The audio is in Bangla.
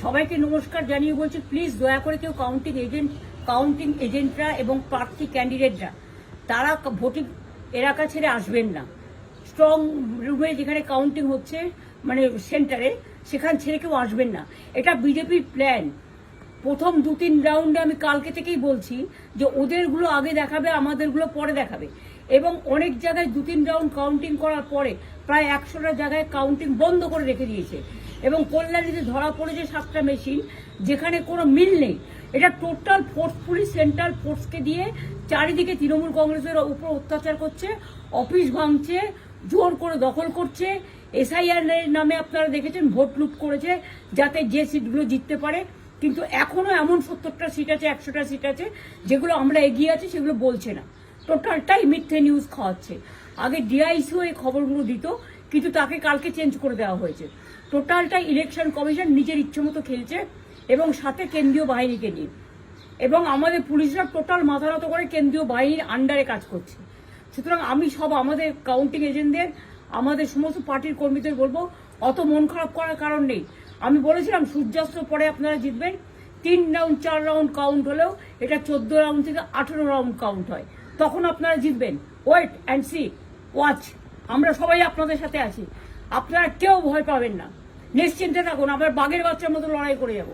সবাইকে নমস্কার জানিয়ে বলছি, প্লিজ দয়া করে কেউ কাউন্টিং এজেন্টরা এবং প্রার্থী ক্যান্ডিডেটরা তারা ভোটিং এলাকা ছেড়ে আসবেন না। স্ট্রং রুমে যেখানে কাউন্টিং হচ্ছে, মানে সেন্টারে, সেখান ছেড়ে কেউ আসবেন না। এটা বিজেপির প্ল্যান। প্রথম 2-3 রাউন্ডে আমি কালকে থেকেই বলছি যে ওদেরগুলো আগে দেখাবে, আমাদেরগুলো পরে দেখাবে। এবং অনেক জায়গায় 2-3 রাউন্ড কাউন্টিং করার পরে প্রায় 100টা জায়গায় কাউন্টিং বন্ধ করে রেখে দিয়েছে। এবং কল্যাণীতে ধরা পড়েছে 7টা মেশিন, যেখানে কোনো মিল নেই। এটা টোটাল ফোর্সফুলি সেন্ট্রাল ফোর্সকে দিয়ে চারিদিকে তৃণমূল কংগ্রেসের উপর অত্যাচার করছে, অফিস ভাঙছে, জোর করে দখল করছে। এসআইআর নামে আপনারা দেখেছেন ভোট লুট করেছে যাতে যে সিটগুলো জিততে পারে। কিন্তু এখনো এমন 70টা সিট আছে, 100টা সিট আছে যেগুলো আমরা এগিয়ে আছি, সেগুলো বলছে না। টোটালটাই মিথ্যে নিউজ খাওয়াচ্ছে। আগে ডিআইসিও এই খবরগুলো দিত, কিন্তু তাকে কালকে চেঞ্জ করে দেওয়া হয়েছে। টোটালটাই ইলেকশন কমিশন নিজের ইচ্ছে মতো খেলছে, এবং সাথে কেন্দ্রীয় বাহিনীকে নিয়ে। এবং আমাদের পুলিশরা টোটাল মাথা নত করে কেন্দ্রীয় বাহিনীর আন্ডারে কাজ করছে। সুতরাং আমি আমাদের কাউন্টিং এজেন্টদের, আমাদের সমস্ত পার্টির কর্মীদের বলবো, অত মন খারাপ করার কারণ নেই। আমি বলেছিলাম সূর্যাস্ত পরে আপনারা জিতবেন। 3 রাউন্ড 4 রাউন্ড কাউন্ট হলেও এটা 14 রাউন্ড থেকে 18 রাউন্ড কাউন্ট হয়, তখন আপনারা জিতবেন। Wait and see, watch. আমরা সবাই আপনাদের সাথে আছি, আপনারা কেউ ভয় পাবেন না, নিশ্চিন্তে থাকুন। আমরা বাঘের বাচ্চার মতো লড়াই করে যাবো।